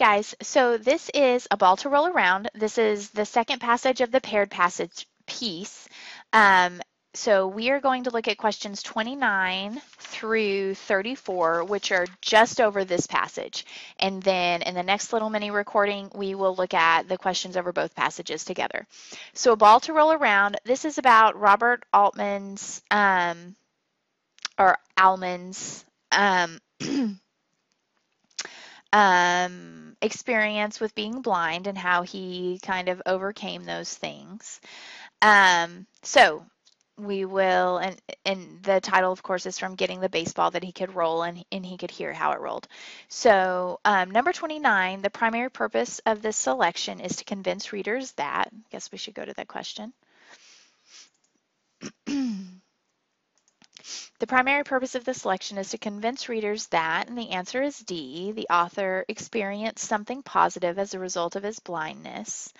guys, so this is a ball to roll around. This is the second passage of the paired passage piece. Um, so we are going to look at questions 29 through 34, which are just over this passage. And then in the next little mini recording, we will look at the questions over both passages together. So a ball to roll around, this is about Robert Altman's, or Alman's, experience with being blind and how he kind of overcame those things. So we will, and the title, of course, is from getting the baseball that he could roll, and he could hear how it rolled. So number 29, the primary purpose of this selection is to convince readers that, I guess we should go to that question. The primary purpose of the selection is to convince readers that, and the answer is D, the author experienced something positive as a result of his blindness.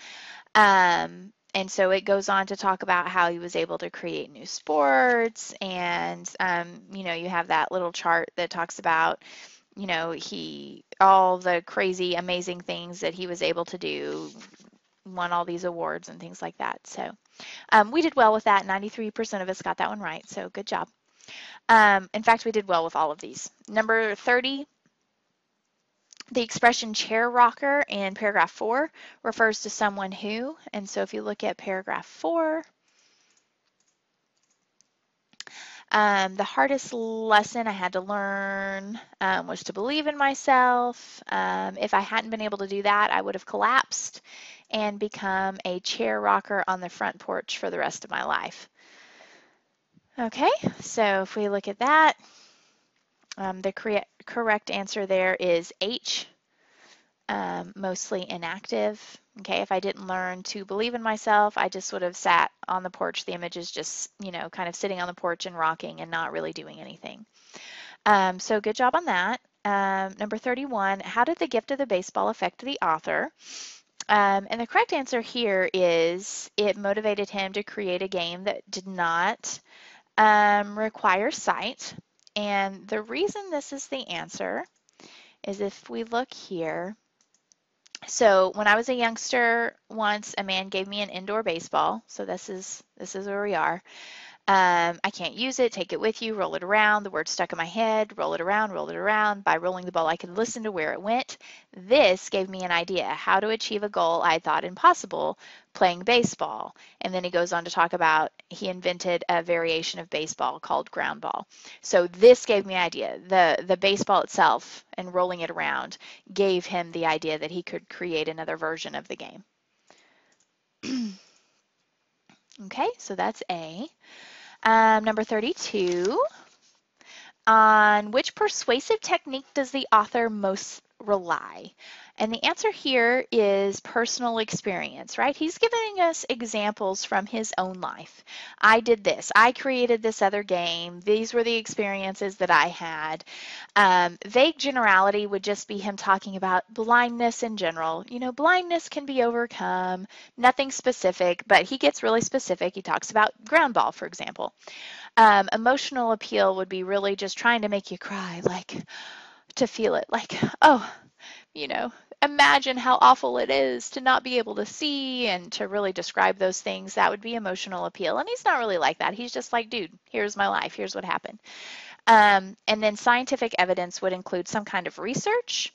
And so it goes on to talk about how he was able to create new sports, and you have that little chart that talks about all the crazy amazing things that he was able to do, won all these awards and things like that. So we did well with that. 93% of us got that one right, so good job. In fact, we did well with all of these. Number 30, the expression chair rocker in paragraph 4 refers to someone who, and so if you look at paragraph 4, the hardest lesson I had to learn was to believe in myself. If I hadn't been able to do that, I would have collapsed and become a chair rocker on the front porch for the rest of my life. Okay, so if we look at that, the correct answer there is H, mostly inactive. Okay, if I didn't learn to believe in myself, I just would have sat on the porch. The image is just, kind of sitting on the porch and rocking and not really doing anything. So good job on that. Number 31, how did the gift of the baseball affect the author? And the correct answer here is it motivated him to create a game that did not require sight. And the reason this is the answer is if we look here. So when I was a youngster, once a man gave me an indoor baseball. So this is where we are. I can't use it, take it with you, roll it around. The word stuck in my head, roll it around, roll it around. By rolling the ball, I could listen to where it went. This gave me an idea how to achieve a goal I thought impossible, playing baseball. And then he goes on to talk about he invented a variation of baseball called ground ball. So this gave me an idea. The baseball itself and rolling it around gave him the idea that he could create another version of the game. Okay, so that's A. Number 32, on which persuasive technique does the author most rely? And the answer here is personal experience, right? He's giving us examples from his own life. I did this. I created this other game. These were the experiences that I had. Vague generality would just be him talking about blindness in general. Blindness can be overcome, nothing specific, but he gets really specific. He talks about ground ball, for example. Emotional appeal would be really just trying to make you cry, like to feel it, like, oh, imagine how awful it is to not be able to see, and to really describe those things. That would be emotional appeal. And he's not really like that. He's just like, dude, here's my life. Here's what happened. And then scientific evidence would include some kind of research,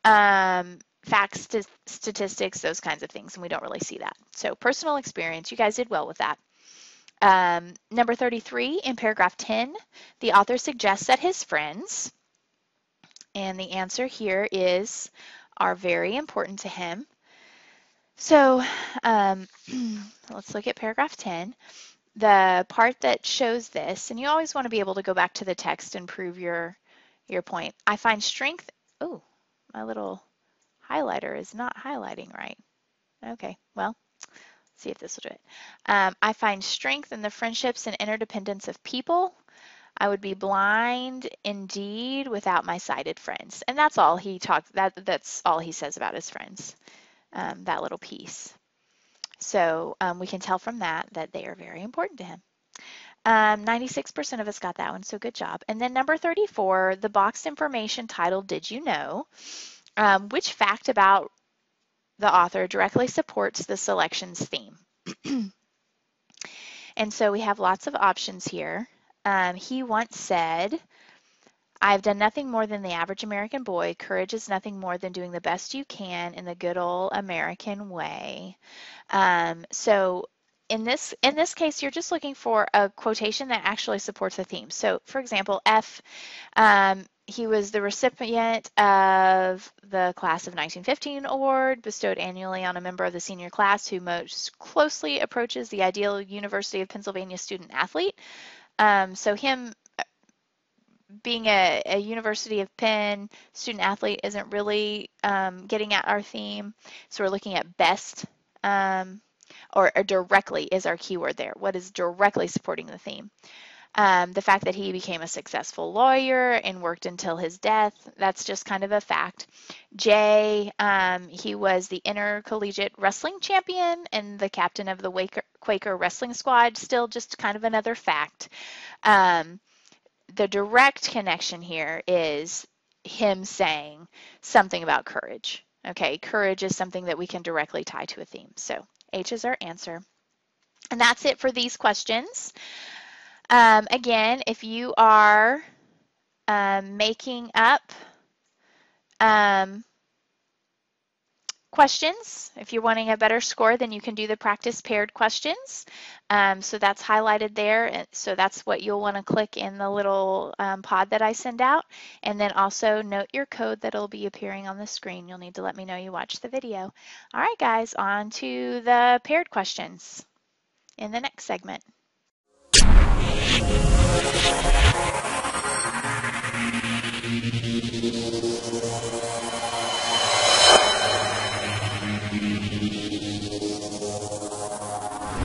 facts, statistics, those kinds of things. And we don't really see that. So personal experience, you guys did well with that. Number 33, in paragraph 10, the author suggests that his friends, and the answer here are very important to him. So let's look at paragraph 10. The part that shows this, and you always want to be able to go back to the text and prove your point. I find strength, oh, my little highlighter is not highlighting right. Okay, well, see if this will do it. I find strength in the friendships and interdependence of people. I would be blind indeed without my sighted friends. And that's all he talks. That's all he says about his friends. That little piece. So we can tell from that they are very important to him. 96% of us got that one, so good job. And then number 34, the boxed information titled "Did you know?" Which fact about the author directly supports the selection's theme? And so we have lots of options here. He once said, I've done nothing more than the average American boy. Courage is nothing more than doing the best you can in the good old American way. So in this case, you're just looking for a quotation that actually supports the theme. So for example, F, he was the recipient of the Class of 1915 award bestowed annually on a member of the senior class who most closely approaches the ideal University of Pennsylvania student athlete. So him being a University of Penn student athlete isn't really getting at our theme. So we're looking at best, or directly is our keyword there. What is directly supporting the theme? The fact that he became a successful lawyer and worked until his death, that's just kind of a fact. J, he was the intercollegiate wrestling champion and the captain of the Quaker wrestling squad, still just kind of another fact. The direct connection here is him saying something about courage. Okay, courage is something that we can directly tie to a theme. So H is our answer. And that's it for these questions. Again, if you are making up questions, if you're wanting a better score, then you can do the practice paired questions. So that's highlighted there. So that's what you'll want to click in the little pod that I send out. And then also note your code that'll be appearing on the screen. You'll need to let me know you watched the video. All right, guys, on to the paired questions in the next segment.